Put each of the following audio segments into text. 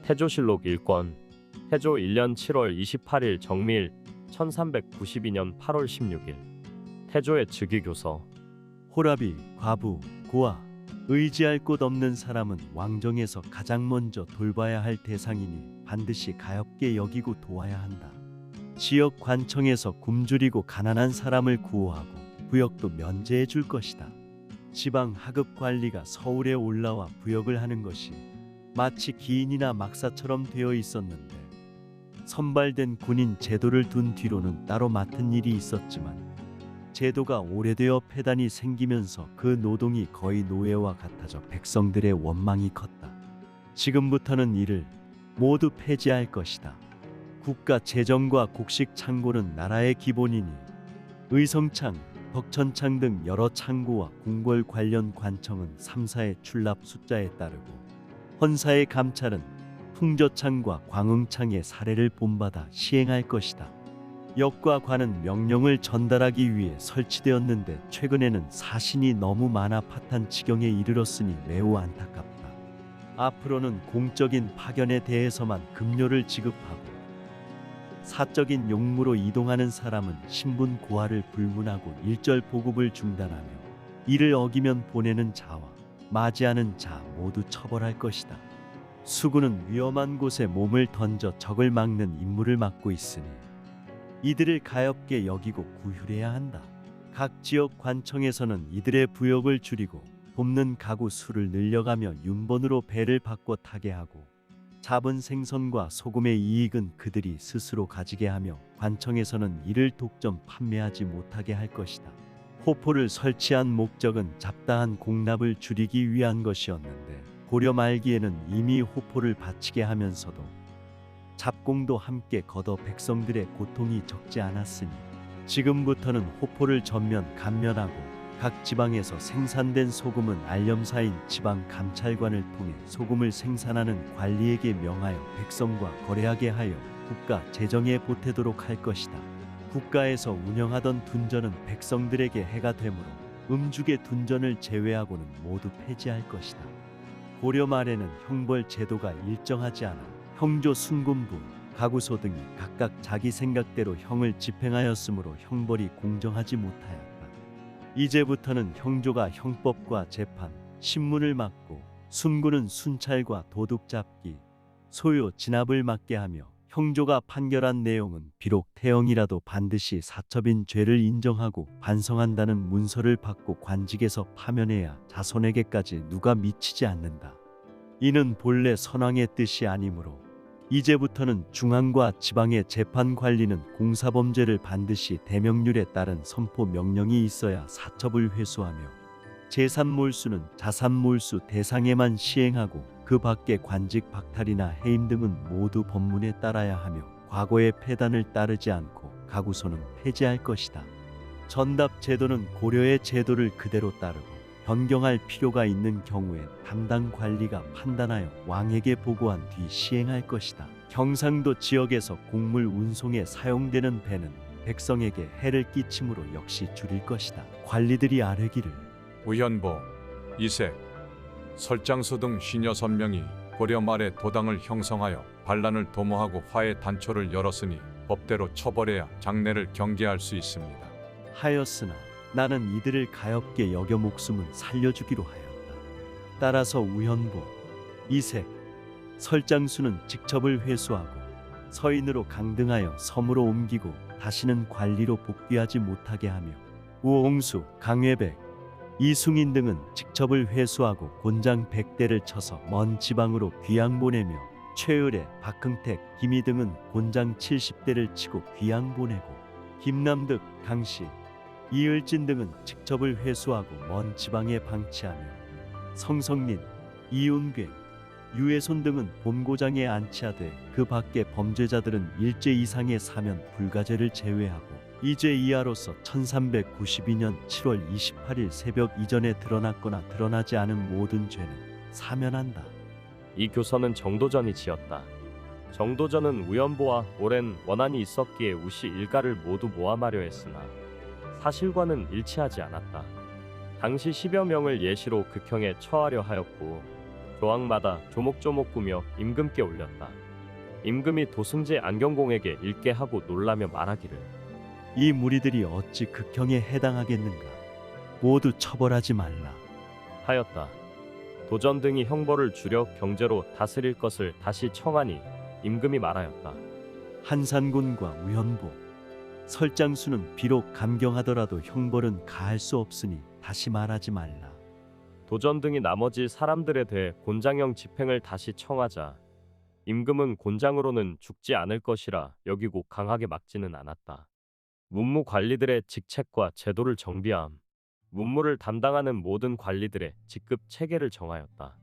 태조실록 1권 태조 1년 7월 28일 정밀 1392년 8월 16일 태조의 즉위교서. 호랍이 과부, 고아, 의지할 곳 없는 사람은 왕정에서 가장 먼저 돌봐야 할 대상이니 반드시 가엾게 여기고 도와야 한다. 지역 관청에서 굶주리고 가난한 사람을 구호하고 부역도 면제해 줄 것이다. 지방 하급 관리가 서울에 올라와 부역을 하는 것이 마치 기인이나 막사처럼 되어 있었는데, 선발된 군인 제도를 둔 뒤로는 따로 맡은 일이 있었지만 제도가 오래되어 폐단이 생기면서 그 노동이 거의 노예와 같아져 백성들의 원망이 컸다. 지금부터는 이를 모두 폐지할 것이다. 국가 재정과 곡식 창고는 나라의 기본이니 의성창, 덕천창 등 여러 창고와 궁궐 관련 관청은 3사의 출납 숫자에 따르고, 헌사의 감찰은 풍저창과 광흥창의 사례를 본받아 시행할 것이다. 역과 관은 명령을 전달하기 위해 설치되었는데 최근에는 사신이 너무 많아 파탄 지경에 이르렀으니 매우 안타깝다. 앞으로는 공적인 파견에 대해서만 급료를 지급하고 사적인 용무로 이동하는 사람은 신분 고하를 불문하고 일절 보급을 중단하며, 이를 어기면 보내는 자와 맞이하는 자 모두 처벌할 것이다. 수군은 위험한 곳에 몸을 던져 적을 막는 임무를 맡고 있으니 이들을 가엾게 여기고 구휼해야 한다. 각 지역 관청에서는 이들의 부역을 줄이고 돕는 가구 수를 늘려가며 윤번으로 배를 바꿔 타게 하고, 잡은 생선과 소금의 이익은 그들이 스스로 가지게 하며 관청에서는 이를 독점 판매하지 못하게 할 것이다. 호포를 설치한 목적은 잡다한 공납을 줄이기 위한 것이었는데, 고려 말기에는 이미 호포를 바치게 하면서도 잡공도 함께 걷어 백성들의 고통이 적지 않았으니 지금부터는 호포를 전면 감면하고 각 지방에서 생산된 소금은 알렴사인 지방 감찰관을 통해 소금을 생산하는 관리에게 명하여 백성과 거래하게 하여 국가 재정에 보태도록 할 것이다. 국가에서 운영하던 둔전은 백성들에게 해가 되므로 음죽의 둔전을 제외하고는 모두 폐지할 것이다. 고려 말에는 형벌 제도가 일정하지 않아 형조, 순군부, 가구소 등이 각각 자기 생각대로 형을 집행하였으므로 형벌이 공정하지 못하였다. 이제부터는 형조가 형법과 재판, 신문을 맡고 순군은 순찰과 도둑 잡기, 소요, 진압을 맡게 하며, 형조가 판결한 내용은 비록 태형이라도 반드시 사첩인 죄를 인정하고 반성한다는 문서를 받고 관직에서 파면해야 자손에게까지 누가 미치지 않는다. 이는 본래 선왕의 뜻이 아니므로 이제부터는 중앙과 지방의 재판 관리는 공사범죄를 반드시 대명률에 따른 선포 명령이 있어야 사첩을 회수하며, 재산몰수는 자산몰수 대상에만 시행하고 그 밖의 관직 박탈이나 해임 등은 모두 법문에 따라야 하며, 과거의 폐단을 따르지 않고 가구소는 폐지할 것이다. 전답 제도는 고려의 제도를 그대로 따르고 변경할 필요가 있는 경우에 담당 관리가 판단하여 왕에게 보고한 뒤 시행할 것이다. 경상도 지역에서 곡물 운송에 사용되는 배는 백성에게 해를 끼침으로 역시 줄일 것이다. 관리들이 아뢰기를 우현보, 이색, 설장수 등 56명이 고려 말에 도당을 형성하여 반란을 도모하고 화해 단초를 열었으니 법대로 처벌해야 장래를 경계할 수 있습니다. 하였으나 나는 이들을 가엾게 여겨 목숨은 살려주기로 하였다. 따라서 우현보, 이색, 설장수는 직첩을 회수하고 서인으로 강등하여 섬으로 옮기고 다시는 관리로 복귀하지 못하게 하며, 우홍수, 강회백, 이승인 등은 직첩을 회수하고 곤장 100대를 쳐서 먼 지방으로 귀양 보내며, 최을의, 박흥택, 김희 등은 곤장 70대를 치고 귀양 보내고, 김남득, 강씨, 이을진 등은 직첩을 회수하고 먼 지방에 방치하며, 성성린, 이운괴, 유해손 등은 본고장에 안치하되 그 밖의 범죄자들은 일제 이상의 사면 불가죄를 제외하고 이죄 이하로서 1392년 7월 28일 새벽 이전에 드러났거나 드러나지 않은 모든 죄는 사면한다. 이 교서는 정도전이 지었다. 정도전은 우연보와 오랜 원한이 있었기에 우시 일가를 모두 모함하려 했으나 사실과는 일치하지 않았다. 당시 10여 명을 예시로 극형에 처하려 하였고, 조항마다 조목조목 꾸며 임금께 올렸다. 임금이 도승지 안경공에게 읽게 하고 놀라며 말하기를 이 무리들이 어찌 극형에 해당하겠는가? 모두 처벌하지 말라. 하였다. 도전 등이 형벌을 줄여 경제로 다스릴 것을 다시 청하니 임금이 말하였다. 한산군과 우현보, 설장수는 비록 감경하더라도 형벌은 가할 수 없으니 다시 말하지 말라. 도전 등이 나머지 사람들에 대해 곤장형 집행을 다시 청하자 임금은 곤장으로는 죽지 않을 것이라 여기고 강하게 막지는 않았다. 문무 관리들의 직책과 제도를 정비함. 문무를 담당하는 모든 관리들의 직급 체계를 정하였다.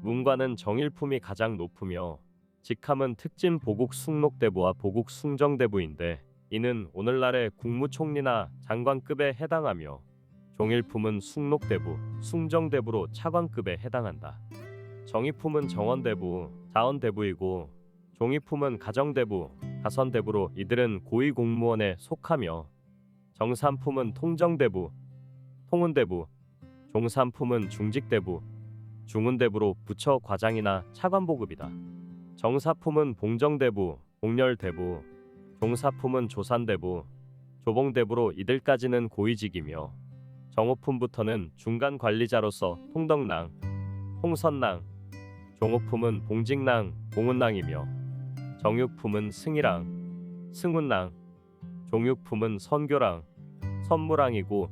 문관은 정일품이 가장 높으며 직함은 특진 보국 숙록대부와 보국 숭정대부인데 이는 오늘날의 국무총리나 장관급에 해당하며 종일품은 숙록대부, 숭정대부로 차관급에 해당한다. 정의품은 정원대부, 자원대부이고 종이품은 가정대부, 가선대부로 이들은 고위공무원에 속하며 정산품은 통정대부, 통운대부, 종산품은 중직대부, 중운대부로 부처 과장이나 차관보급이다. 정사품은 봉정대부, 봉렬대부, 종사품은 조산대부, 조봉대부로 이들까지는 고위직이며 정호품부터는 중간 관리자로서 통덕랑, 통선랑, 종호품은 봉직랑, 봉운랑이며 정육품은 승희랑, 승운랑, 종육품은 선교랑, 선무랑이고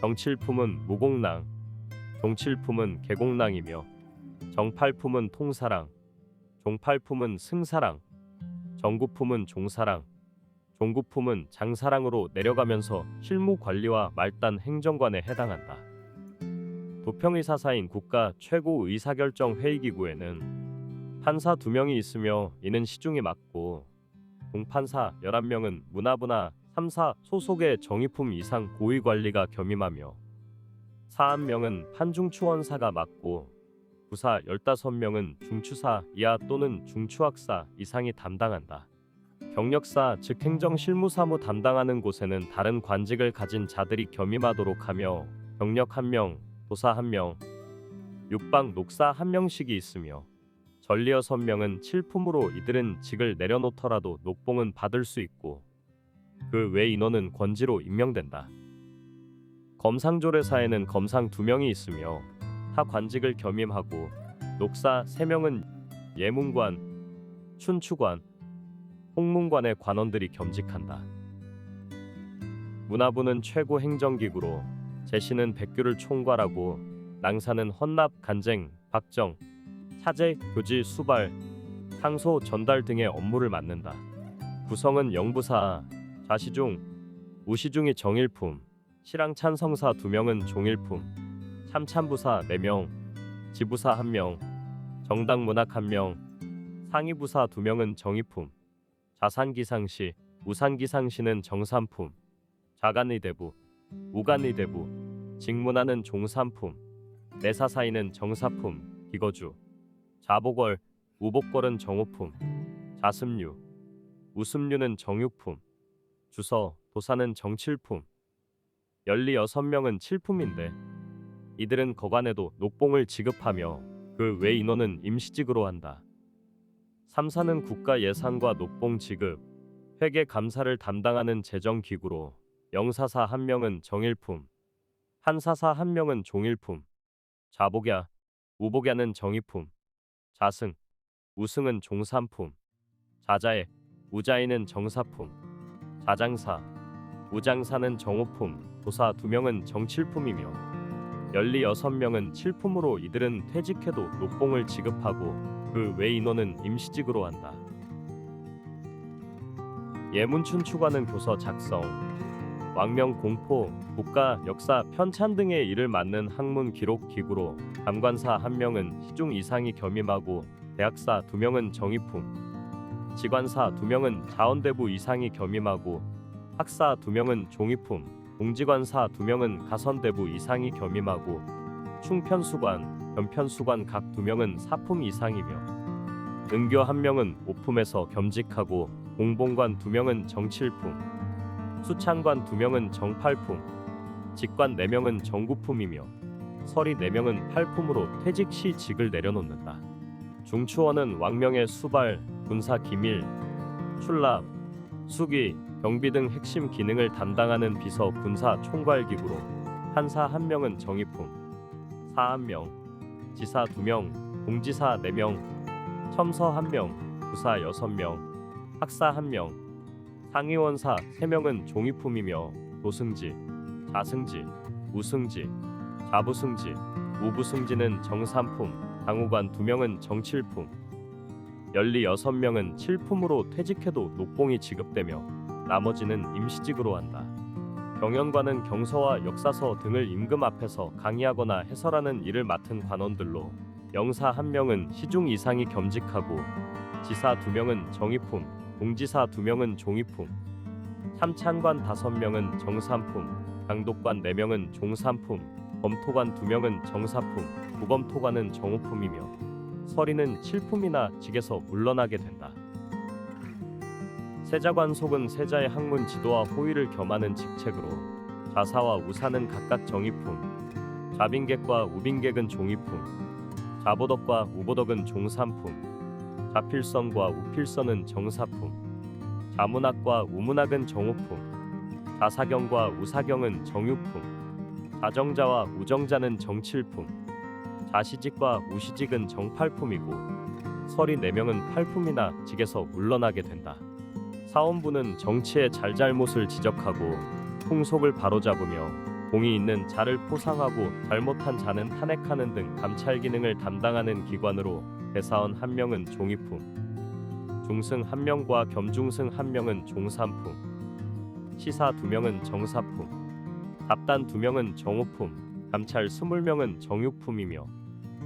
정칠품은 무공랑, 종칠품은 개공랑이며 정팔품은 통사랑, 종팔품은 승사랑, 정구품은 종사랑, 종구품은 장사랑으로 내려가면서 실무 관리와 말단 행정관에 해당한다. 도평의사사인 국가 최고 의사결정 회의기구에는 판사 2명이 있으며 이는 시중이 맞고 동판사 11명은 문화부나 3사 소속의 정의품 이상 고위관리가 겸임하며 사안명은 판중추원사가 맡고 부사 15명은 중추사 이하 또는 중추학사 이상이 담당한다. 경력사 즉 행정실무사무 담당하는 곳에는 다른 관직을 가진 자들이 겸임하도록 하며 경력 1명, 도사 1명, 육방 녹사 1명씩이 있으며 전리 6명은 칠품으로 이들은 직을 내려놓더라도 녹봉은 받을 수 있고 그 외 인원은 권지로 임명된다. 검상조례사에는 검상 2명이 있으며 타 관직을 겸임하고 녹사 3명은 예문관, 춘추관, 홍문관의 관원들이 겸직한다. 문화부는 최고 행정기구로 제시는 백규를 총괄하고 낭사는 헌납, 간쟁, 박정, 사제, 교지, 수발, 상소, 전달 등의 업무를 맡는다. 구성은 영부사, 좌시중, 우시중이 정일품, 실랑찬성사 2명은 종일품, 참찬부사 4명, 지부사 1명, 정당문학 1명, 상위부사 2명은 정의품, 자산기상시, 우산기상시는 정산품, 자간의대부, 우간의대부, 직문화는 종산품, 내사사이는 정사품, 기거주, 자복월, 우복월은 정호품, 자습류, 우습류는 정육품, 주서, 도사는 정칠품, 연리 6명은 칠품인데 이들은 거관에도 녹봉을 지급하며 그 외 인원은 임시직으로 한다. 3사는 국가 예산과 녹봉 지급, 회계 감사를 담당하는 재정기구로 영사사 1명은 정일품, 한사사 1명은 종일품, 자복야, 우복야는 정의품, 자승, 우승은 종산품, 자자애, 우자이는 정사품, 자장사, 우장사는 정호품, 도사 2명은 정칠품이며 연리 6명은 칠품으로 이들은 퇴직해도 녹봉을 지급하고 그 외 인원은 임시직으로 한다. 예문춘추관은 교서 작성, 왕명 공포, 국가 역사 편찬 등의 일을 맡는 학문 기록 기구로 감관사 1명은 시중 이상이 겸임하고 대학사 2명은 정의품, 직관사 2명은 자원대부 이상이 겸임하고 학사 2명은 종이품, 공직관사 2명은 가선대부 이상이 겸임하고 충편수관, 변편수관 각 2명은 사품 이상이며 은교 1명은 오품에서 겸직하고 공봉관 2명은 정칠품, 수창관 2명은 정팔품, 직관 4명은 정구품이며 서리 4명은 팔품으로 퇴직 시 직을 내려놓는다. 중추원은 왕명의 수발, 군사 기밀, 출납, 수기, 경비 등 핵심 기능을 담당하는 비서 군사 총괄기구로 판사 1명은 정의품, 사 1명, 지사 2명, 공지사 4명, 첨서 1명, 부사 6명, 학사 1명, 상위원사 3명은 종이품이며 도승지, 자승지, 우승지, 좌부승지, 우부승지는 정삼품, 당후관 2명은 정칠품, 연리 6명은 칠품으로 퇴직해도 녹봉이 지급되며 나머지는 임시직으로 한다. 경영관은 경서와 역사서 등을 임금 앞에서 강의하거나 해설하는 일을 맡은 관원들로 영사 1명은 시중 이상이 겸직하고 지사 2명은 정의품, 공지사 2명은 종이품, 참찬관 5명은 정삼품, 강독관 4명은 종삼품, 범토관 2명은 정사품, 부범토관은 정오품이며 서리는 칠품이나 직에서 물러나게 된다. 세자관속은 세자의 학문 지도와 호의를 겸하는 직책으로 좌사와 우사는 각각 정의품, 좌빈객과 우빈객은 종이품, 좌보덕과 우보덕은 종삼품, 좌필선과 우필선은 정사품, 좌문학과 우문학은 정오품, 좌사경과 우사경은 정육품, 좌정자와 우정자는 정칠품, 좌시직과 우시직은 정팔품이고 서리 4명은 팔품이나 직에서 물러나게 된다. 사원부는 정치의 잘잘못을 지적하고 풍속을 바로잡으며 공이 있는 자를 포상하고 잘못한 자는 탄핵하는 등 감찰 기능을 담당하는 기관으로 대사원 1명은 종이품, 중승 1명과 겸중승 1명은 종삼품, 시사 2명은 정사품, 답단 2명은 정오품, 감찰 20명은 정육품이며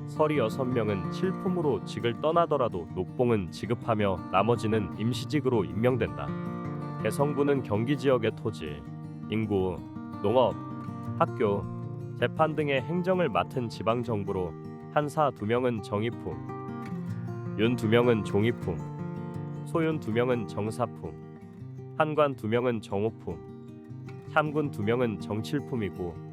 서리 6명은 칠품으로 직을 떠나더라도 녹봉은 지급하며 나머지는 임시직으로 임명된다. 개성부는 경기 지역의 토지, 인구, 농업, 학교, 재판 등의 행정을 맡은 지방정부로 판사 2명은 정의품, 윤 2명은 종이품, 소윤 2명은 정사품, 판관 2명은 정오품, 참군 2명은 정칠품이고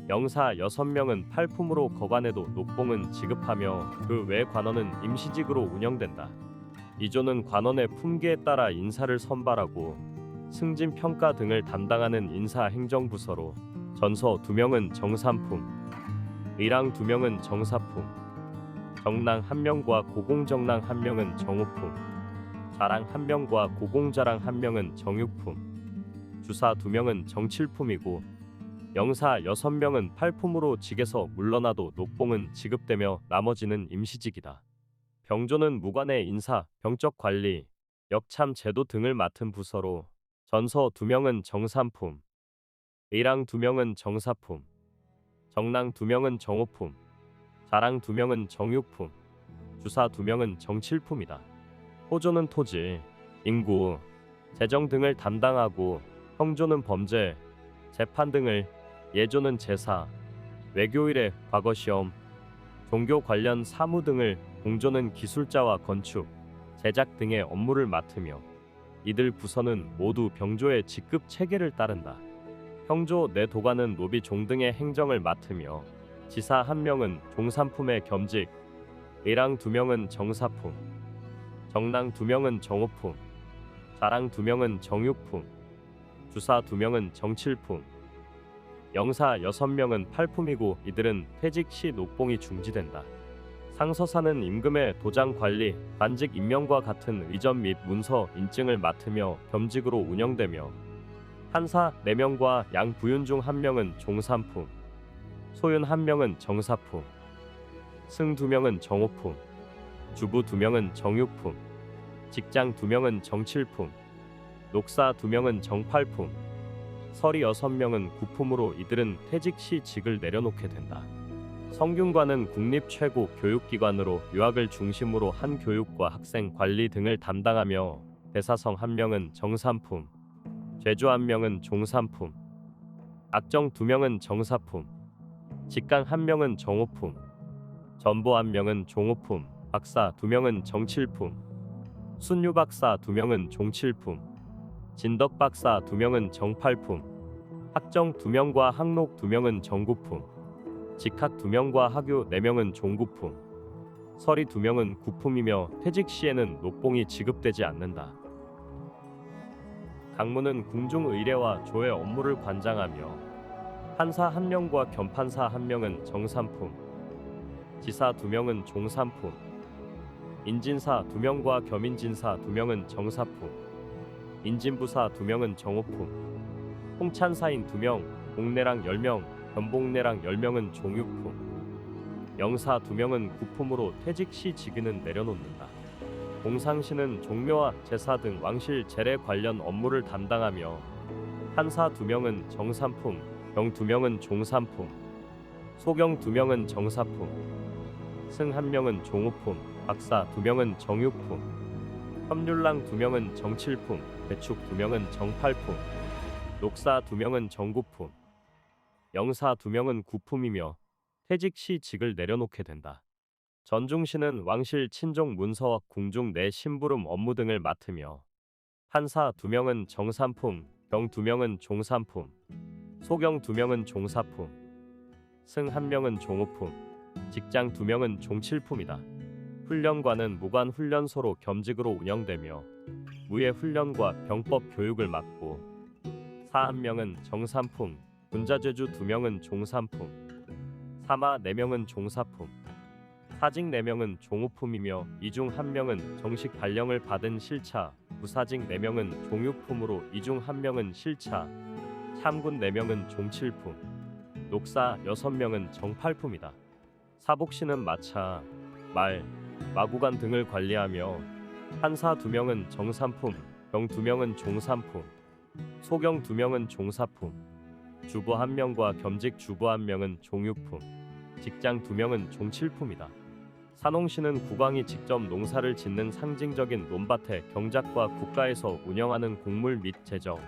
영사 6명은 팔품으로 거관해도 녹봉은 지급하며 그 외 관원은 임시직으로 운영된다. 이조는 관원의 품계에 따라 인사를 선발하고 승진 평가 등을 담당하는 인사행정부서로 전서 2명은 정삼품, 의랑 2명은 정사품, 정랑 1명과 고공정랑 1명은 정오품, 자랑 1명과 고공자랑 1명은 정육품, 주사 2명은 정칠품이고 영사 6명은 팔품으로 직에서 물러나도 녹봉은 지급되며 나머지는 임시직이다. 병조는 무관의 인사, 병적 관리, 역참 제도 등을 맡은 부서로 전서 2명은 정삼품, 의랑 2명은 정사품, 정랑 2명은 정오품, 자랑 2명은 정육품, 주사 2명은 정칠품이다. 호조는 토지, 인구, 재정 등을 담당하고 형조는 범죄, 재판 등을, 예조는 제사, 외교일에 과거시험, 종교 관련 사무 등을, 공조는 기술자와 건축, 제작 등의 업무를 맡으며 이들 부서는 모두 병조의 직급 체계를 따른다. 형조 내 도관은 노비 종 등의 행정을 맡으며 지사 1명은 종삼품의 겸직, 의랑 2명은 정사품, 정랑 2명은 정오품, 자랑 2명은 정육품, 주사 2명은 정칠품, 영사 6명은 팔품이고 이들은 퇴직 시 녹봉이 중지된다. 상서사는 임금의 도장 관리, 관직 임명과 같은 의전 및 문서 인증을 맡으며 겸직으로 운영되며 판사 4명과 양부윤 중 1명은 종삼품, 소윤 1명은 정사품, 승 2명은 정오품, 주부 2명은 정육품, 직장 2명은 정칠품, 녹사 2명은 정팔품, 서리 6명은 구품으로 이들은 퇴직 시 직을 내려놓게 된다. 성균관은 국립 최고 교육기관으로 유학을 중심으로 한 교육과 학생 관리 등을 담당하며 대사성 1명은 정삼품, 죄주 1명은 종삼품, 악정 2명은 정사품, 직강 1명은 정오품, 전보 1명은 종오품, 박사 2명은 정칠품, 순유 박사 2명은 종칠품, 진덕 박사 2명은 정팔품, 학정 2명과 학록 2명은 정구품, 직학 2명과 하교 4명은 종구품, 서리 2명은 구품이며 퇴직 시에는 녹봉이 지급되지 않는다. 강무는 궁중 의례와 조회 업무를 관장하며 판사 1명과 겸판사 1명은 정삼품, 지사 2명은 종삼품, 인진사 2명과 겸인진사 2명은 정사품, 인진부사 2명은 정오품, 홍찬사인 2명, 복내랑 10명, 변복내랑 10명은 종육품, 영사 2명은 구품으로 퇴직 시 직위는 내려놓는다. 공상시는 종묘와 제사 등 왕실 제례 관련 업무를 담당하며 판사 2명은 정삼품, 경 2명은 종삼품, 소경 2명은 정사품, 승 1명은 종오품, 박사 2명은 정육품, 협률랑 2명은 정칠품, 배축 2명은 정팔품, 녹사 2명은 정구품, 영사 2명은 구품이며 퇴직 시 직을 내려놓게 된다. 전중시는 왕실 친종 문서와 궁중 내 심부름 업무 등을 맡으며 판사 2명은 정삼품, 경 2명은 종삼품, 소경 2명은 종사품, 승 1명은 종오품, 직장 2명은 종칠품이다. 훈련관은 무관훈련소로 겸직으로 운영되며 무예 훈련과 병법 교육을 맡고 사 1명은 정삼품, 군자죄주 2명은 종삼품, 사마 4명은 종사품, 사직 4명은 종우품이며 이 중 1명은 정식 발령을 받은 실차, 부사직 4명은 종육품으로 이 중 1명은 실차, 참군 4명은 종칠품, 녹사 6명은 정팔품이다. 사복시는 마차, 말, 마구간 등을 관리하며 판사 2명은 정삼품, 경 2명은 종삼품, 소경 2명은 종사품, 주부 1명과 겸직 주부 1명은 종육품, 직장 2명은 종칠품이다. 산홍시는 국왕이 직접 농사를 짓는 상징적인 논밭의 경작과 국가에서 운영하는 곡물 및 제정,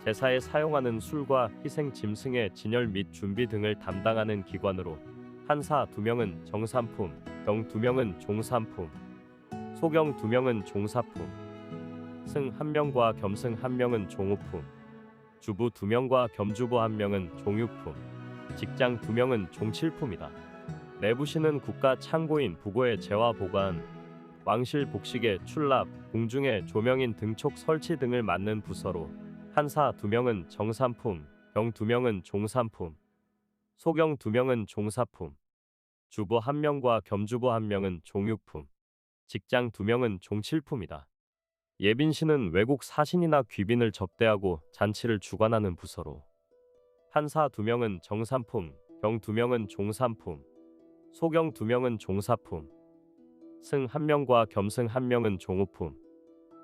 제사에 사용하는 술과 희생 짐승의 진열 및 준비 등을 담당하는 기관으로 판사 2명은 정삼품, 경 2명은 종삼품, 소경 2명은 종사품, 승 1명과 겸승 1명은 종오품, 주부 2명과 겸주부 1명은 종육품, 직장 2명은 종칠품이다. 내부시는 국가 창고인 부고의 재화 보관, 왕실 복식의 출납, 궁중의 조명인 등촉 설치 등을 맡는 부서로 판사 2명은 정삼품, 경 2명은 종삼품, 소경 2명은 종사품, 주부 1명과 겸주부 1명은 종육품, 직장 2명은 종칠품이다. 예빈시는 외국 사신이나 귀빈을 접대하고 잔치를 주관하는 부서로 판사 2명은 정삼품, 경 2명은 종삼품, 소경 2명은 종사품, 승 1명과 겸승 1명은 종오품,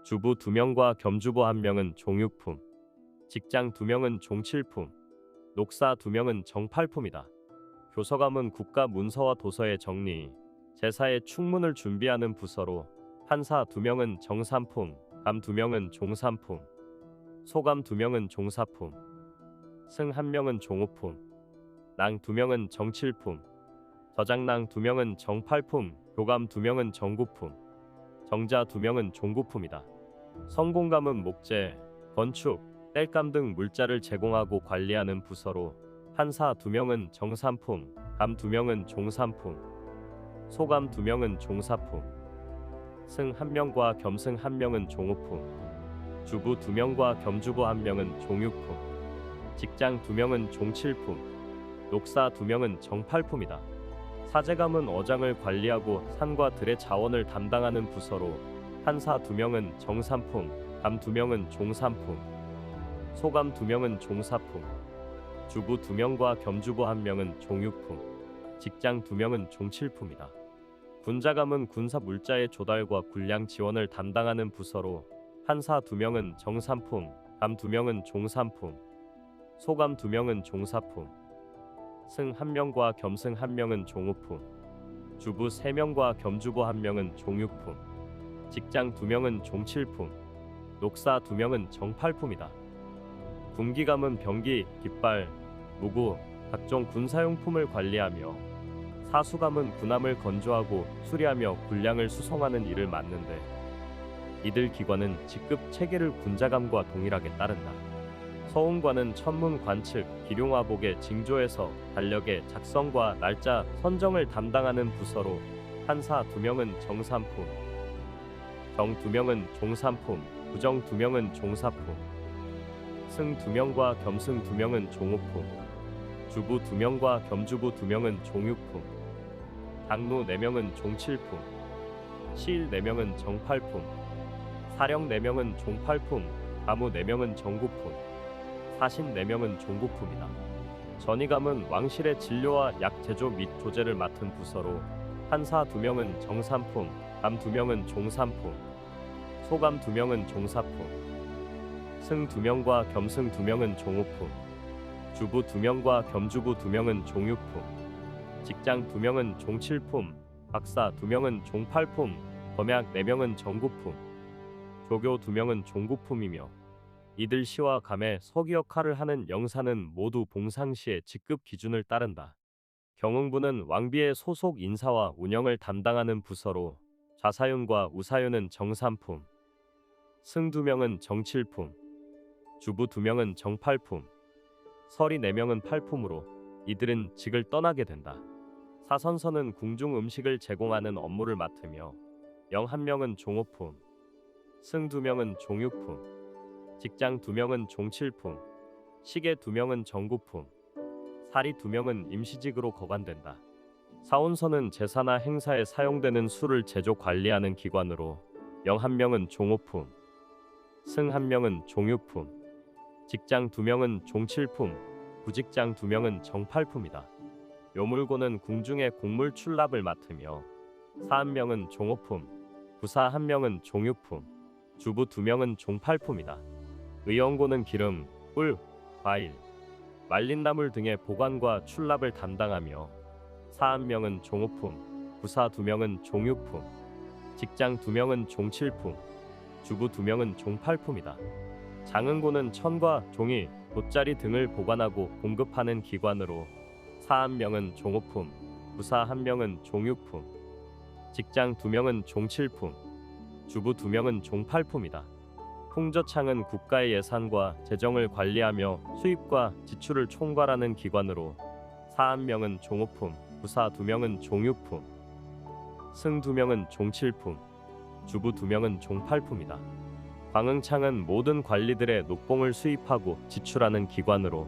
주부 2명과 겸주부 1명은 종육품, 직장 2명은 종칠품, 녹사 2명은 정팔품이다. 교서감은 국가 문서와 도서의 정리, 제사의 충문을 준비하는 부서로 판사 2명은 정삼품, 감 2명은 종삼품, 소감 2명은 종사품, 승 1명은 종오품, 낭 2명은 정칠품, 저장낭 2명은 정팔품, 교감 2명은 정구품, 정자 2명은 종구품이다. 성공감은 목재, 건축, 땔감 등 물자를 제공하고 관리하는 부서로 판사 2명은 정삼품, 감 2명은 종삼품, 소감 2명은 종사품, 승 1명과 겸승 1명은 종오품, 주부 2명과 겸주부 1명은 종육품, 직장 2명은 종칠품, 녹사 2명은 정팔품이다. 사제감은 어장을 관리하고 산과 들의 자원을 담당하는 부서로 판사 2명은 정삼품, 감 2명은 종삼품, 소감 2명은 종사품, 주부 2명과 겸주부 1명은 종육품, 직장 2명은 종칠품이다. 군자감은 군사 물자의 조달과 군량 지원을 담당하는 부서로 판사 2명은 정삼품, 감 2명은 종삼품, 소감 2명은 종사품, 승 1명과 겸승 1명은 종오품, 주부 3명과 겸주부 1명은 종육품, 직장 2명은 종칠품, 녹사 2명은 정팔품이다. 군기감은 병기, 깃발, 무구, 각종 군사용품을 관리하며 사수감은 군함을 건조하고 수리하며 군량을 수송하는 일을 맡는데 이들 기관은 직급 체계를 군자감과 동일하게 따른다. 서운관은 천문 관측, 기룡화복의 징조에서 달력의 작성과 날짜 선정을 담당하는 부서로 판사 2명은 정삼품, 정 2명은 종삼품, 부정 2명은 종사품, 승 2명과 겸승 2명은 종오품, 주부 2명과 겸주부 2명은 종육품, 당로 4명은 종칠품, 시일 4명은 정팔품, 사령 4명은 종팔품, 가무 4명은 정구품, 사신 4명은 종구품이다. 전이감은 왕실의 진료와 약 제조 및 조제를 맡은 부서로 판사 2명은 정삼품, 감 2명은 종삼품, 소감 2명은 종사품, 승 2명과 겸승 2명은 종오품, 주부 2명과 겸주부 2명은 종육품, 직장 2명은 종칠품, 박사 2명은 종팔품, 범약 4명은 정구품, 조교 2명은 종구품이며 이들 시와 감의 서기 역할을 하는 영사는 모두 봉상시의 직급 기준을 따른다. 경흥부는 왕비의 소속 인사와 운영을 담당하는 부서로 좌사윤과 우사윤은 정삼품, 승 2명은 정칠품, 주부 2명은 정팔품, 서리 4명은 팔품으로 이들은 직을 떠나게 된다. 사선서는 궁중 음식을 제공하는 업무를 맡으며 영 1명은 종오품, 승 2명은 종육품, 직장 2명은 종칠품, 시계 2명은 정구품, 사리 2명은 임시직으로 거관된다. 사원서는 제사나 행사에 사용되는 술을 제조 관리하는 기관으로 영 1명은 종오품, 승 1명은 종육품, 직장 2명은 종칠품, 부직장 2명은 정팔품이다. 요물고는 궁중의 곡물 출납을 맡으며 사 1명은 종오품, 부사 1명은 종육품, 주부 2명은 종팔품이다. 의원고는 기름, 꿀, 과일, 말린 나물 등의 보관과 출납을 담당하며 사 1명은 종오품, 부사 2명은 종육품, 직장 2명은 종칠품, 주부 2명은 종팔품이다. 장흥고는 천과 종이, 돗자리 등을 보관하고 공급하는 기관으로 사 1명은 종오품, 부사 1명은 종육품, 직장 2명은 종칠품, 주부 2명은 종팔품이다. 풍저창은 국가의 예산과 재정을 관리하며 수입과 지출을 총괄하는 기관으로 사 1명은 종오품, 부사 2명은 종육품, 승 2명은 종칠품, 주부 2명은 종팔품이다. 광흥창은 모든 관리들의 녹봉을 수입하고 지출하는 기관으로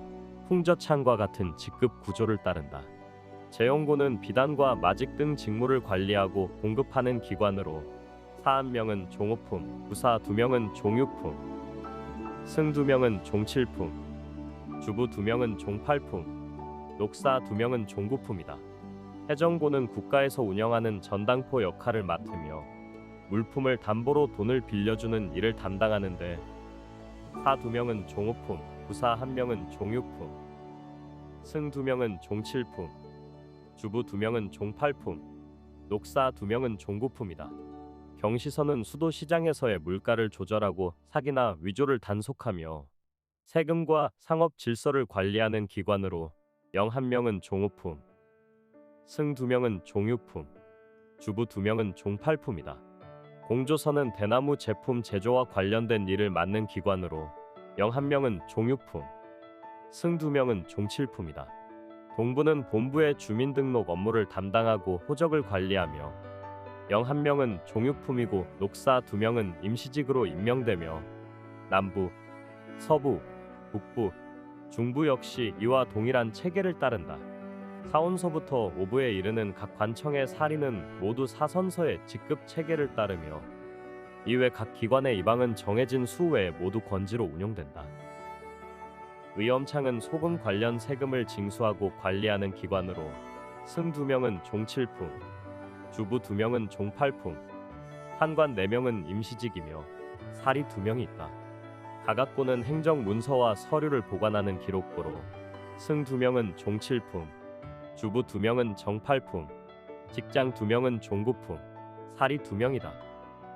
풍저창과 같은 직급 구조를 따른다. 재용고는 비단과 마직 등 직무를 관리하고 공급하는 기관으로 사 1명은 종오품, 부사 2명은 종육품, 승 2명은 종칠품, 주부 2명은 종팔품, 녹사 2명은 종구품이다. 해정고는 국가에서 운영하는 전당포 역할을 맡으며 물품을 담보로 돈을 빌려주는 일을 담당하는데 사 2명은 종오품, 부사 1명은 종육품, 승 2명은 종칠품, 주부 2명은 종팔품, 녹사 2명은 종구품이다. 경시서는 수도시장에서의 물가를 조절하고 사기나 위조를 단속하며 세금과 상업 질서를 관리하는 기관으로 영 1명은 종오품, 승 2명은 종육품, 주부 2명은 종팔품이다. 공조서는 대나무 제품 제조와 관련된 일을 맡는 기관으로 영 1명은 종육품, 승 2명은 종칠품이다. 동부는 본부의 주민등록 업무를 담당하고 호적을 관리하며 영 1명은 종육품이고 녹사 2명은 임시직으로 임명되며 남부, 서부, 북부, 중부 역시 이와 동일한 체계를 따른다. 사원서부터 오부에 이르는 각 관청의 사리는 모두 사선서의 직급 체계를 따르며 이외 각 기관의 이방은 정해진 수 외에 모두 권지로 운용된다. 의엄창은 소금 관련 세금을 징수하고 관리하는 기관으로 승 2명은 종칠품, 주부 2명은 종팔품, 판관 4명은 임시직이며 사리 2명이 있다. 가각고는 행정문서와 서류를 보관하는 기록고로 승 2명은 종칠품, 주부 2명은 정팔품, 직장 2명은 종구품, 사리 2명이다.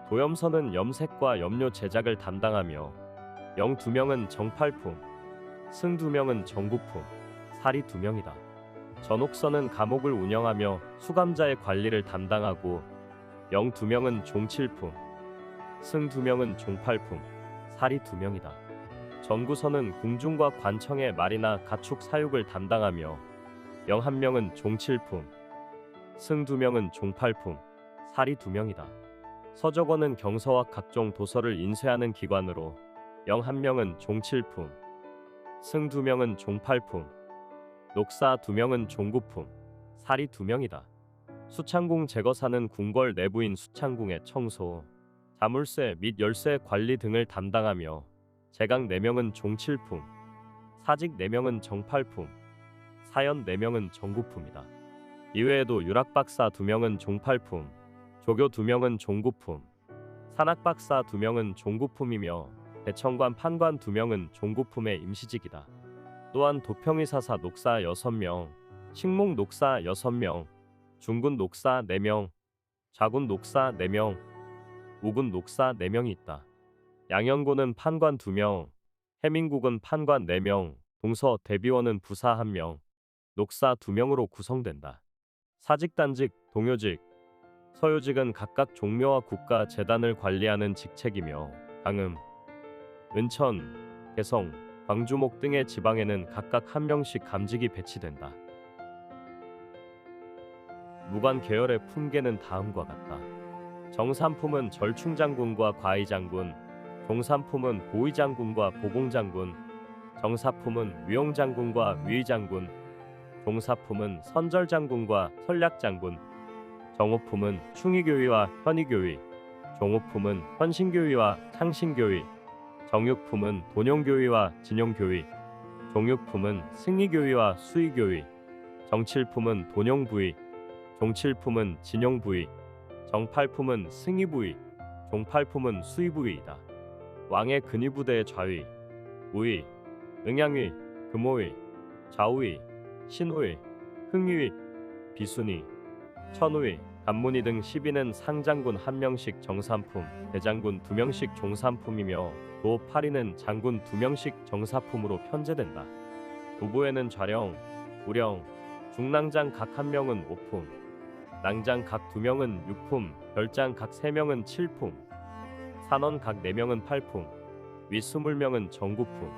도염서는 염색과 염료 제작을 담당하며 영 2명은 정팔품, 승 2명은 정구품, 사리 2명이다. 전옥서는 감옥을 운영하며 수감자의 관리를 담당하고 영 2명은 종칠품, 승 2명은 종팔품, 사리 2명이다. 전구선은 궁중과 관청의 말이나 가축 사육을 담당하며 영 1명은 종 7품, 승 2명은 종 8품, 사리 2명이다. 서적원은 경서와 각종 도서를 인쇄하는 기관으로 영 1명은 종 7품, 승 2명은 종 8품, 녹사 2명은 종 9품, 사리 2명이다. 수창궁 제거사는 궁궐 내부인 수창궁의 청소, 자물쇠 및 열쇠 관리 등을 담당하며 제각 4명은 종 7품, 사직 4명은 정 8품, 사연 4명은 정 9품이다. 이외에도 유락박사 2명은 종 8품, 조교 2명은 종 9품, 산악박사 2명은 종 9품이며 대청관 판관 2명은 종 9품의 임시직이다. 또한 도평의사사 녹사 6명, 식목 녹사 6명, 중군 녹사 4명, 좌군 녹사 4명, 우군 녹사 4명이 있다. 양현고는 판관 2명, 해민국은 판관 4명, 동서 대비원은 부사 1명, 녹사 2명으로 구성된다. 사직단직, 동요직, 서요직은 각각 종묘와 국가 재단을 관리하는 직책이며 강음, 은천, 개성, 광주목 등의 지방에는 각각 1명씩 감직이 배치된다. 무관 계열의 품계는 다음과 같다. 정삼품은 절충장군과 과의장군, 종삼품은 보의장군과 보공장군, 정사품은 위용장군과 위의장군, 종사품은 선절장군과 선략장군, 정오품은 충의교위와 현의교위, 종오품은 헌신교위와 창신교위, 정육품은 돈용교위와 진용교위, 종육품은 승리교위와 수의교위, 정칠품은 돈용부위, 종칠품은 진용부위, 정팔품은 승의부위, 종팔품은 수의부위이다. 왕의 근위부대의 좌위, 우위, 응양위, 금호위, 좌우위, 신우위, 흥위위, 비순위, 천우위, 간문위 등 10위는 상장군 1명씩 정삼품, 대장군 2명씩 종삼품이며 도 8위는 장군 2명씩 정사품으로 편제된다. 도부에는 좌령, 우령, 중랑장 각 1명은 5품, 낭장 각 2명은 6품, 별장 각 3명은 7품, 산원 각 4명은 8품, 위 20명은 정구품,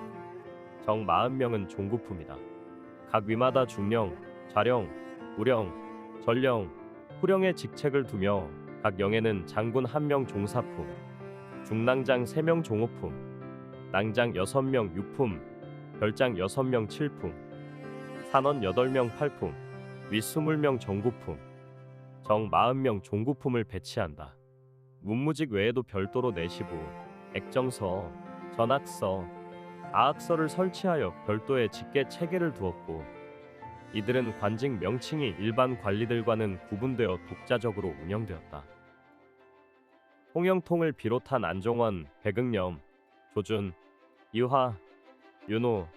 정 40명은 종구품이다. 각 위마다 중령, 좌령, 우령, 전령, 후령의 직책을 두며 각 영에는 장군 1명 종사품, 중랑장 3명 종호품, 낭장 6명 6품, 별장 6명 7품, 산원 8명 8품, 위 20명 정구품, 정 40명 종구품을 배치한다. 문무직 외에도 별도로 내시부, 액정서, 전학서, 아학서를 설치하여 별도의 직계 체계를 두었고 이들은 관직 명칭이 일반 관리들과는 구분되어 독자적으로 운영되었다. 홍영통을 비롯한 안종원, 백응념, 조준, 이화, 윤호,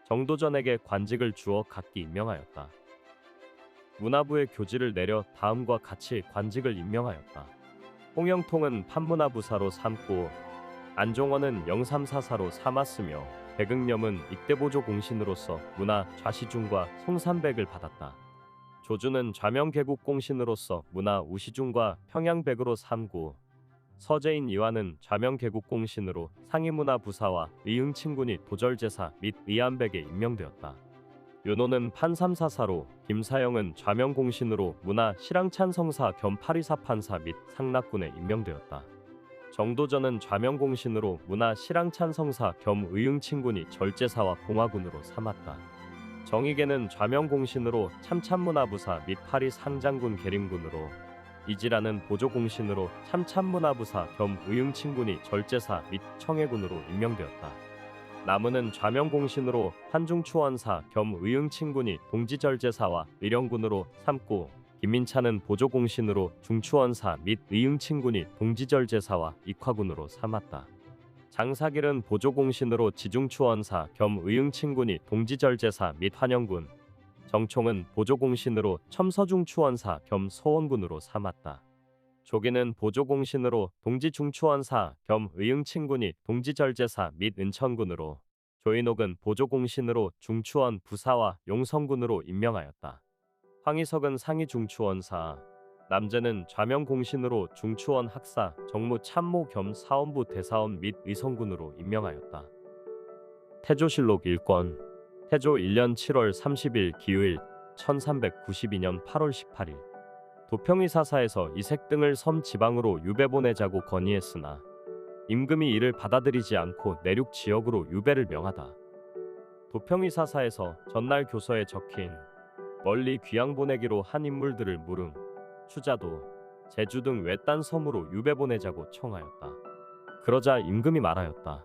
정도전에게 관직을 주어 각기 임명하였다. 문화부에 교지를 내려 다음과 같이 관직을 임명하였다. 홍영통은 판문화부사로 삼고 안종원은 영삼사사로 삼았으며 백응념은 익대보조 공신으로서 문화 좌시중과 송삼백을 받았다. 조주는 좌명계국 공신으로서 문화 우시중과 평양백으로 삼고 서재인 이화는 좌명계국 공신으로 상임문화부사와 의흥친군이 도절제사 및 의안백에 임명되었다. 윤호는 판삼사사로, 김사영은 좌명공신으로 문화 실랑찬성사 겸 파리사판사 및 상락군에 임명되었다. 정도전은 좌명공신으로 문화 실랑찬성사 겸 의흥친군이 절제사와 공화군으로 삼았다. 정익에는 좌명공신으로 참참문화부사 및 파리상장군 계림군으로, 이지라는 보조공신으로 참참문화부사 겸 의흥친군이 절제사 및 청해군으로 임명되었다. 남은은 좌명공신으로 한중추원사 겸 의흥친군이 동지절제사와 의령군으로 삼고 김민찬은 보조공신으로 중추원사 및 의흥친군이 동지절제사와 익화군으로 삼았다. 장사길은 보조공신으로 지중추원사 겸 의흥친군이 동지절제사 및 환영군, 정총은 보조공신으로 첨서중추원사 겸 서원군으로 삼았다. 조기는 보조공신으로 동지중추원사 겸 의흥친군이 동지절제사 및 은천군으로, 조인옥은 보조공신으로 중추원 부사와 용성군으로 임명하였다. 황희석은 상의중추원사, 남재는 좌명공신으로 중추원 학사, 정무 참모 겸 사원부 대사원 및 의성군으로 임명하였다. 태조실록 1권 태조 1년 7월 30일 기휴일 1392년 8월 18일 도평이 사사에서 이색 등을 섬 지방으로 유배 보내자고 건의했으나 임금이 이를 받아들이지 않고 내륙 지역으로 유배를 명하다. 도평이 사사에서 전날 교서에 적힌 멀리 귀양 보내기로 한 인물들을 무릉, 추자도, 제주 등 외딴 섬으로 유배 보내자고 청하였다. 그러자 임금이 말하였다.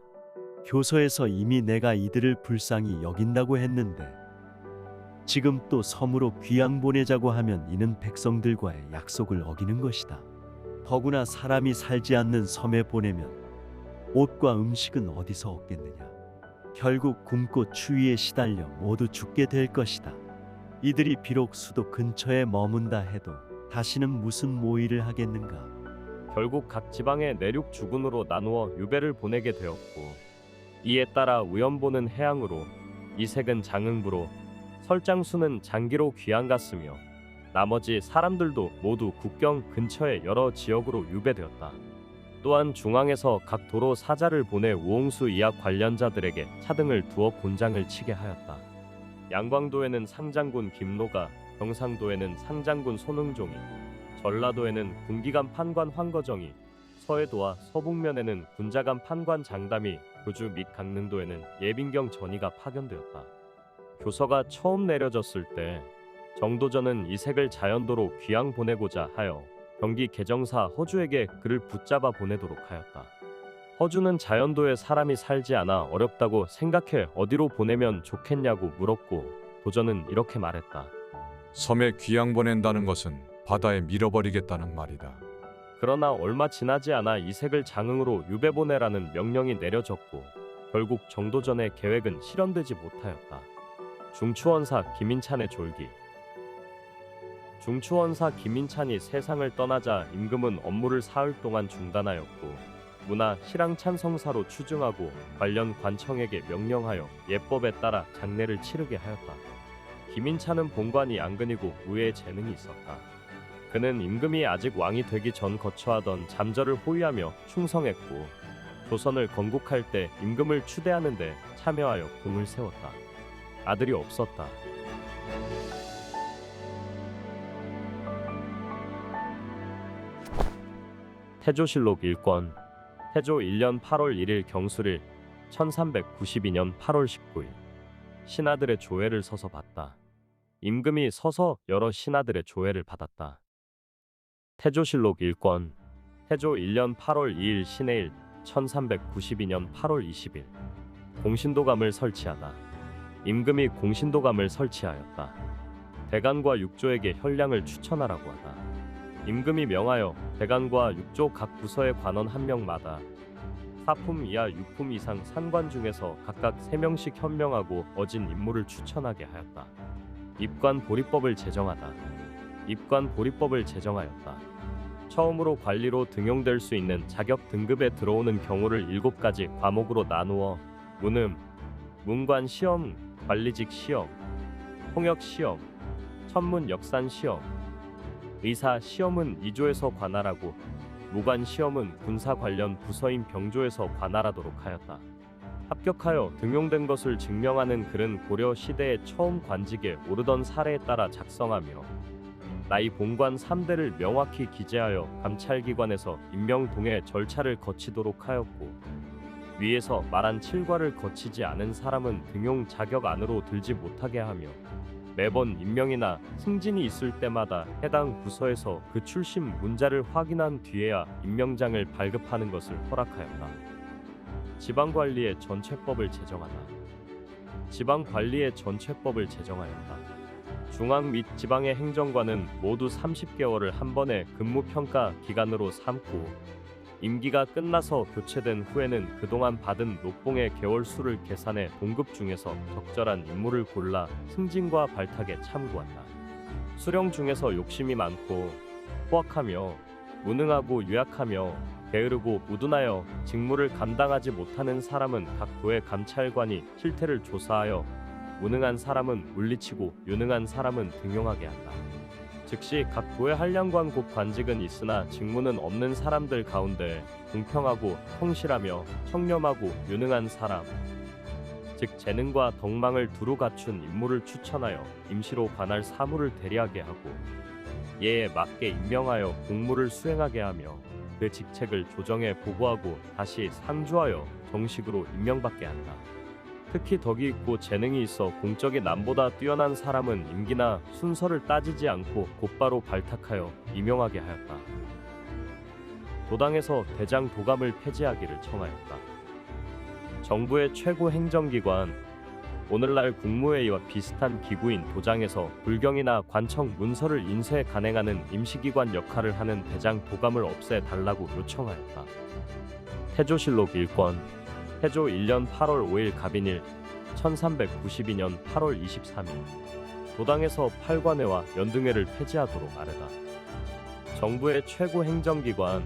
교서에서 이미 내가 이들을 불쌍히 여긴다고 했는데 지금 또 섬으로 귀양 보내자고 하면 이는 백성들과의 약속을 어기는 것이다. 더구나 사람이 살지 않는 섬에 보내면 옷과 음식은 어디서 얻겠느냐. 결국 굶고 추위에 시달려 모두 죽게 될 것이다. 이들이 비록 수도 근처에 머문다 해도 다시는 무슨 모의를 하겠는가. 결국 각 지방의 내륙 주군으로 나누어 유배를 보내게 되었고 이에 따라 우연보는 해양으로 이색은 장흥부로 설장수는 장기로 귀양 갔으며 나머지 사람들도 모두 국경 근처의 여러 지역으로 유배되었다. 또한 중앙에서 각 도로 사자를 보내 우홍수 이학 관련자들에게 차등을 두어 곤장을 치게 하였다. 양광도에는 상장군 김노가, 경상도에는 상장군 손흥종이, 전라도에는 군기관 판관 황거정이, 서해도와 서북면에는 군자관 판관 장담이, 교주 및 강릉도에는 예빈경 전이가 파견되었다. 교서가 처음 내려졌을 때 정도전은 이색을 자연도로 귀양 보내고자 하여 경기 개정사 허주에게 그를 붙잡아 보내도록 하였다. 허주는 자연도에 사람이 살지 않아 어렵다고 생각해 어디로 보내면 좋겠냐고 물었고 도전은 이렇게 말했다. 섬에 귀양 보낸다는 것은 바다에 밀어버리겠다는 말이다. 그러나 얼마 지나지 않아 이색을 장흥으로 유배 보내라는 명령이 내려졌고 결국 정도전의 계획은 실현되지 못하였다. 중추원사 김인찬의 졸기. 중추원사 김인찬이 세상을 떠나자 임금은 업무를 사흘 동안 중단하였고 문화 실황찬 성사로 추증하고 관련 관청에게 명령하여 예법에 따라 장례를 치르게 하였다. 김인찬은 본관이 안근이고 의외의 재능이 있었다. 그는 임금이 아직 왕이 되기 전 거처하던 잠절을 호위하며 충성했고 조선을 건국할 때 임금을 추대하는 데 참여하여 공을 세웠다. 아들이 없었다. 태조실록 1권 태조 1년 8월 1일 경술일 1392년 8월 19일 신하들의 조회를 서서 받다. 임금이 서서 여러 신하들의 조회를 받았다. 태조실록 1권 태조 1년 8월 2일 신해일 1392년 8월 20일 공신도감을 설치하다. 임금이 공신도감을 설치하였다. 대간과 육조에게 혈량을 추천하라고 하다. 임금이 명하여 대간과 육조 각 부서의 관원 한 명마다 4품 이하 6품 이상 산관 중에서 각각 3명씩 현명하고 어진 인물을 추천하게 하였다. 입관 보리법을 제정하다. 입관 보리법을 제정하였다. 처음으로 관리로 등용될 수 있는 자격 등급에 들어오는 경우를 7가지 과목으로 나누어 문음, 문관 시험, 관리직 시험, 통역 시험, 천문 역산 시험, 의사 시험은 2조에서 관할하고 무관 시험은 군사 관련 부서인 병조에서 관할하도록 하였다. 합격하여 등용된 것을 증명하는 글은 고려 시대의 처음 관직에 오르던 사례에 따라 작성하며 나이 본관 3대를 명확히 기재하여 감찰기관에서 임명 동의 절차를 거치도록 하였고 위에서 말한 7과를 거치지 않은 사람은 등용 자격 안으로 들지 못하게 하며 매번 임명이나 승진이 있을 때마다 해당 부서에서 그 출신 문자를 확인한 뒤에야 임명장을 발급하는 것을 허락하였다. 지방관리의 전체법을 제정하다. 지방관리의 전체법을 제정하였다. 중앙 및 지방의 행정관은 모두 30개월을 한 번의 근무평가 기간으로 삼고 임기가 끝나서 교체된 후에는 그동안 받은 녹봉의 개월수를 계산해 동급 중에서 적절한 인물을 골라 승진과 발탁에 참고한다. 수령 중에서 욕심이 많고 포악하며 무능하고 유약하며 게으르고 우둔하여 직무를 감당하지 못하는 사람은 각 도의 감찰관이 실태를 조사하여 무능한 사람은 물리치고 유능한 사람은 등용하게 한다. 즉시 각 도의 한량관 곧 관직은 있으나 직무는 없는 사람들 가운데 공평하고 성실하며 청렴하고 유능한 사람 즉 재능과 덕망을 두루 갖춘 인물을 추천하여 임시로 관할 사무를 대리하게 하고 예에 맞게 임명하여 공무를 수행하게 하며 그 직책을 조정해 보고하고 다시 상주하여 정식으로 임명받게 한다. 특히 덕이 있고 재능이 있어 공적인 남보다 뛰어난 사람은 임기나 순서를 따지지 않고 곧바로 발탁하여 임용하게 하였다. 도당에서 대장 도감을 폐지하기를 청하였다. 정부의 최고 행정기관, 오늘날 국무회의와 비슷한 기구인 도장에서 불경이나 관청 문서를 인쇄 간행하는 임시기관 역할을 하는 대장 도감을 없애달라고 요청하였다. 태조실록 1권 태조 1년 8월 5일 갑인일 1392년 8월 23일 도당에서 팔관회와 연등회를 폐지하도록 아뢰다. 정부의 최고 행정기관,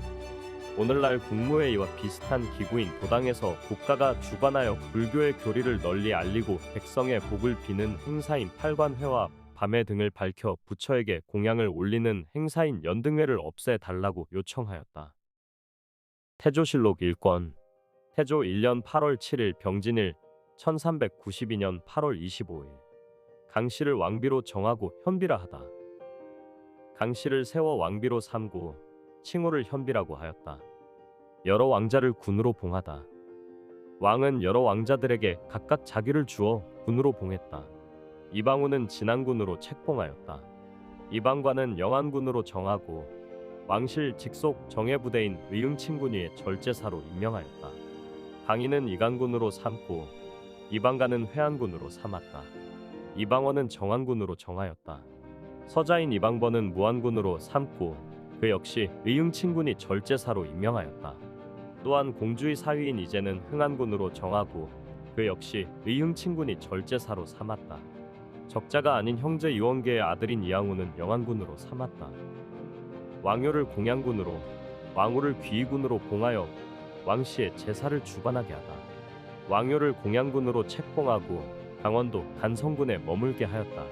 오늘날 국무회의와 비슷한 기구인 도당에서 국가가 주관하여 불교의 교리를 널리 알리고 백성의 복을 비는 행사인 팔관회와 밤회 등을 밝혀 부처에게 공양을 올리는 행사인 연등회를 없애달라고 요청하였다. 태조실록 1권 태조 1년 8월 7일 병진일 1392년 8월 25일 강씨를 왕비로 정하고 현비라 하다. 강씨를 세워 왕비로 삼고 칭호를 현비라고 하였다. 여러 왕자를 군으로 봉하다. 왕은 여러 왕자들에게 각각 자기를 주어 군으로 봉했다. 이방우는 진안군으로 책봉하였다. 이방관은 영안군으로 정하고 왕실 직속 정예부대인 의응친군위의 절제사로 임명하였다. 강인은 이간군으로 삼고 이방관은 회안군으로 삼았다. 이방원은 정안군으로 정하였다. 서자인 이방번은 무안군으로 삼고 그 역시 의응친군이 절제사로 임명하였다. 또한 공주의 사위인 이제는 흥안군으로 정하고 그 역시 의응친군이 절제사로 삼았다. 적자가 아닌 형제 유원계의 아들인 이양우는 영안군으로 삼았다. 왕효를 공양군으로, 왕후를 귀의군으로 봉하여 왕씨의 제사를 주관하게 하다. 왕효를 공양군으로 책봉하고 강원도 간성군에 머물게 하였다.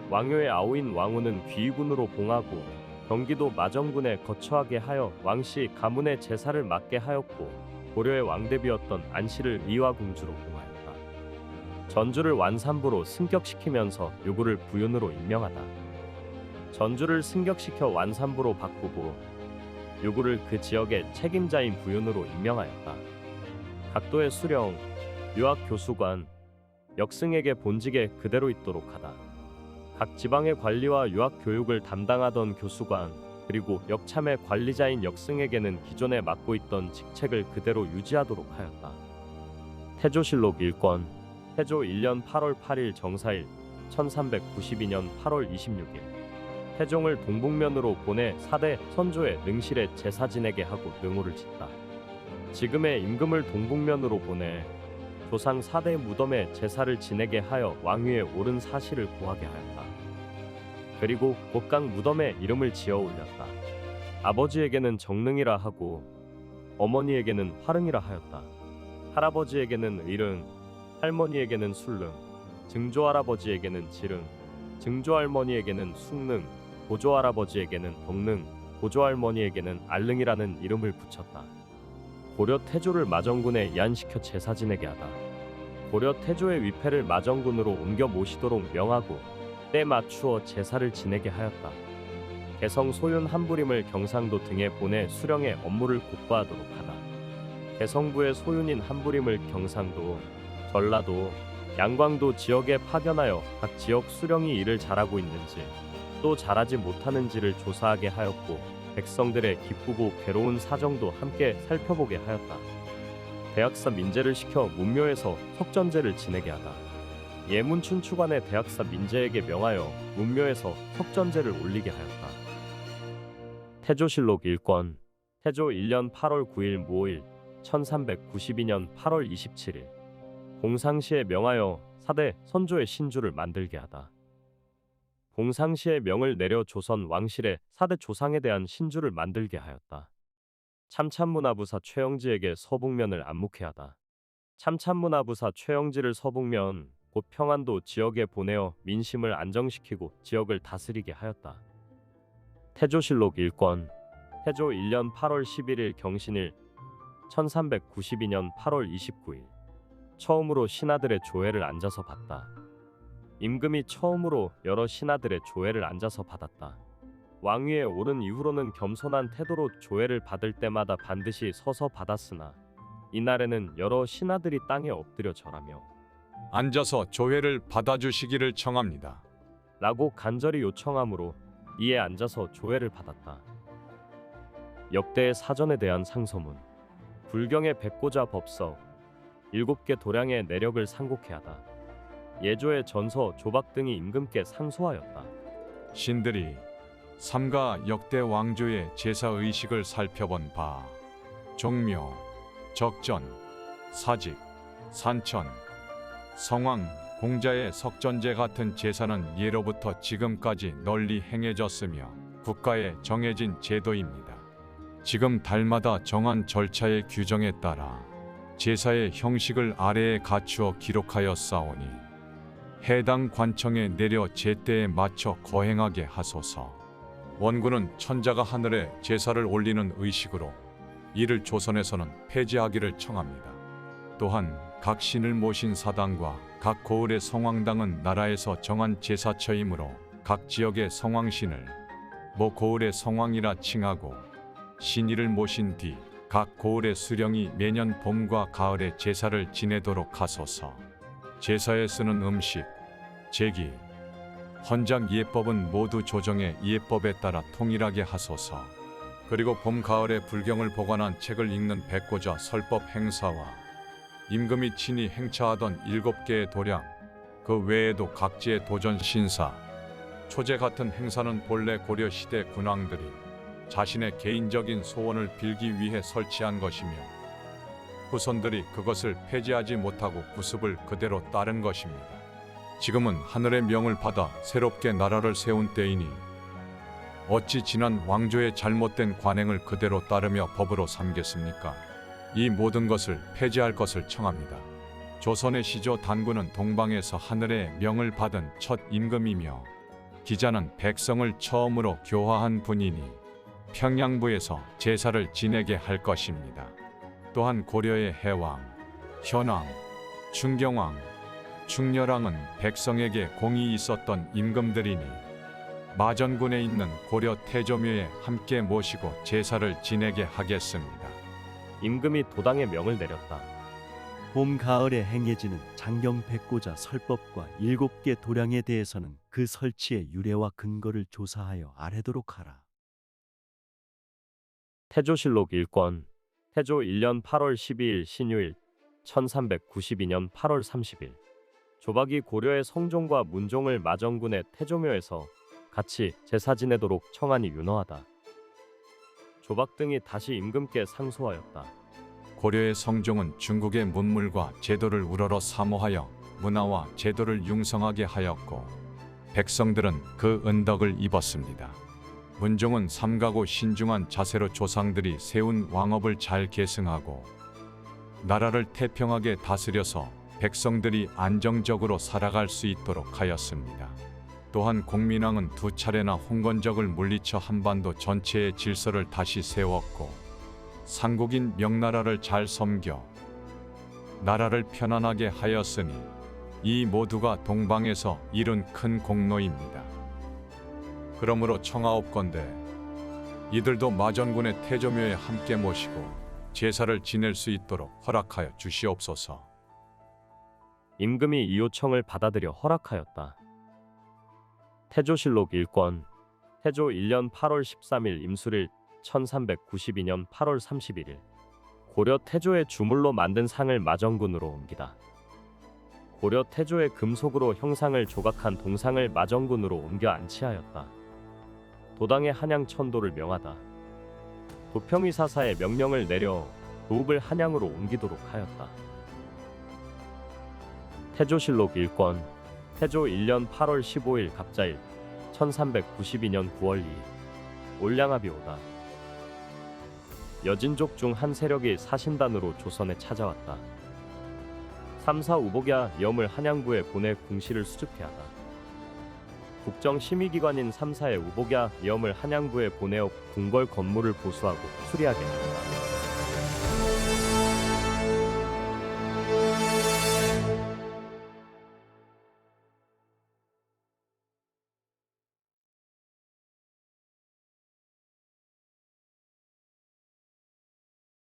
왕효의 아우인 왕후는 귀의군으로 봉하고 경기도 마정군에 거처하게 하여 왕씨 가문의 제사를 맡게 하였고 고려의 왕대비였던 안씨를 의화공주로 봉하였다. 전주를 완산부로 승격시키면서 요구를 부윤으로 임명하다. 전주를 승격시켜 완산부로 바꾸고 요구를 그 지역의 책임자인 부윤으로 임명하였다. 각도의 수령, 유학교수관, 역승에게 본직에 그대로 있도록 하다. 각 지방의 관리와 유학교육을 담당하던 교수관 그리고 역참의 관리자인 역승에게는 기존에 맡고 있던 직책을 그대로 유지하도록 하였다. 태조실록 1권 태조 1년 8월 8일 정사일 1392년 8월 26일 태종을 동북면으로 보내 사대 선조의 능실에 제사 지내게 하고 능호를 짓다. 지금의 임금을 동북면으로 보내 조상 사대 무덤에 제사를 지내게 하여 왕위에 오른 사실을 고하게 하였다. 그리고 곧강 무덤에 이름을 지어 올렸다. 아버지에게는 정능이라 하고 어머니에게는 화릉이라 하였다. 할아버지에게는 의릉, 할머니에게는 술릉, 증조할아버지에게는 지릉, 증조할머니에게는 숭릉, 고조할아버지에게는 덕릉, 고조할머니에게는 알릉이라는 이름을 붙였다. 고려 태조를 마정군에 이안시켜 제사 지내게 하다. 고려 태조의 위패를 마정군으로 옮겨 모시도록 명하고 때 맞추어 제사를 지내게 하였다. 개성 소윤 한부림을 경상도 등에 보내 수령의 업무를 곧과하도록 하다. 개성부의 소윤인 한부림을 경상도, 전라도, 양광도 지역에 파견하여 각 지역 수령이 일을 잘하고 있는지 또 잘하지 못하는지를 조사하게 하였고 백성들의 기쁘고 괴로운 사정도 함께 살펴보게 하였다. 대학사 민제를 시켜 문묘에서 석전제를 지내게 하다. 예문춘추관의 대학사 민제에게 명하여 문묘에서 석전제를 올리게 하였다. 태조실록 1권 태조 1년 8월 9일 모일 1392년 8월 27일 공상시에 명하여 사대 선조의 신주를 만들게 하다. 공상시에 명을 내려 조선 왕실에 사대 조상에 대한 신주를 만들게 하였다. 참참문화부사 최영지에게 서북면을 안목해 하다. 참참문화부사 최영지를 서북면 곧 평안도 지역에 보내어 민심을 안정시키고 지역을 다스리게 하였다. 태조실록 1권 태조 1년 8월 11일 경신일 1392년 8월 29일 처음으로 신하들의 조회를 앉아서 봤다. 임금이 처음으로 여러 신하들의 조회를 앉아서 받았다. 왕위에 오른 이후로는 겸손한 태도로 조회를 받을 때마다 반드시 서서 받았으나 이날에는 여러 신하들이 땅에 엎드려 절하며 앉아서 조회를 받아주시기를 청합니다. 라고 간절히 요청하므로 이에 앉아서 조회를 받았다. 역대의 사전에 대한 상소문. 불경의 백고자 법서 7개 도량의 내력을 상곡해하다. 예조의 전서 조박 등이 임금께 상소하였다. 신들이 삼가 역대 왕조의 제사 의식을 살펴본 바 종묘, 적전, 사직, 산천, 성왕, 공자의 석전제 같은 제사는 예로부터 지금까지 널리 행해졌으며 국가에 정해진 제도입니다. 지금 달마다 정한 절차의 규정에 따라 제사의 형식을 아래에 갖추어 기록하여 싸우니 해당 관청에 내려 제때에 맞춰 거행하게 하소서. 원군은 천자가 하늘에 제사를 올리는 의식으로 이를 조선에서는 폐지하기를 청합니다. 또한 각 신을 모신 사당과 각 고을의 성왕당은 나라에서 정한 제사처이므로 각 지역의 성왕신을 모 고을의 성왕이라 칭하고 신이를 모신 뒤 각 고을의 수령이 매년 봄과 가을에 제사를 지내도록 하소서. 제사에 쓰는 음식, 제기, 헌장 예법은 모두 조정의 예법에 따라 통일하게 하소서. 그리고 봄, 가을에 불경을 보관한 책을 읽는 백고자 설법 행사와 임금이 친히 행차하던 7개의 도량, 그 외에도 각지의 도전 신사, 초제 같은 행사는 본래 고려 시대 군왕들이 자신의 개인적인 소원을 빌기 위해 설치한 것이며 후손들이 그것을 폐지하지 못하고 구습을 그대로 따른 것입니다. 지금은 하늘의 명을 받아 새롭게 나라를 세운 때이니 어찌 지난 왕조의 잘못된 관행을 그대로 따르며 법으로 삼겠습니까? 이 모든 것을 폐지할 것을 청합니다. 조선의 시조 단군은 동방에서 하늘의 명을 받은 첫 임금이며 기자는 백성을 처음으로 교화한 분이니 평양부에서 제사를 지내게 할 것입니다. 또한 고려의 해왕, 현왕, 충경왕, 충렬왕은 백성에게 공이 있었던 임금들이니 마전군에 있는 고려 태조묘에 함께 모시고 제사를 지내게 하겠습니다. 임금이 도당의 명을 내렸다. 봄, 가을에 행해지는 장경 백고자 설법과 7개 도량에 대해서는 그 설치의 유래와 근거를 조사하여 아래도록 하라. 태조실록 1권 태조 1년 8월 12일 신유일 1392년 8월 30일 조박이 고려의 성종과 문종을 마정군의 태조묘에서 같이 제사 지내도록 청하니 윤허하다. 조박 등이 다시 임금께 상소하였다. 고려의 성종은 중국의 문물과 제도를 우러러 사모하여 문화와 제도를 융성하게 하였고 백성들은 그 은덕을 입었습니다. 문종은 삼가고 신중한 자세로 조상들이 세운 왕업을 잘 계승하고 나라를 태평하게 다스려서 백성들이 안정적으로 살아갈 수 있도록 하였습니다. 또한 공민왕은 2차례나 홍건적을 물리쳐 한반도 전체의 질서를 다시 세웠고 삼국인 명나라를 잘 섬겨 나라를 편안하게 하였으니 이 모두가 동방에서 이룬 큰 공로입니다. 그러므로 청하옵건대 이들도 마전군의 태조묘에 함께 모시고 제사를 지낼 수 있도록 허락하여 주시옵소서. 임금이 이 요청을 받아들여 허락하였다. 태조실록 1권 태조 1년 8월 13일 임술일 1392년 8월 31일 고려 태조의 주물로 만든 상을 마정군으로 옮기다. 고려 태조의 금속으로 형상을 조각한 동상을 마정군으로 옮겨 안치하였다. 도당의 한양 천도를 명하다. 도평의사사의 명령을 내려 도읍을 한양으로 옮기도록 하였다. 태조실록 1권 태조 1년 8월 15일 갑자일 1392년 9월 2일 올량합이 오다. 여진족 중 한 세력이 사신단으로 조선에 찾아왔다. 3사 우복야 염을 한양부에 보내 궁시를 수집해 하다. 국정심의기관인 3사의 우복야 염을 한양부에 보내어 궁궐 건물을 보수하고 수리하게 했다.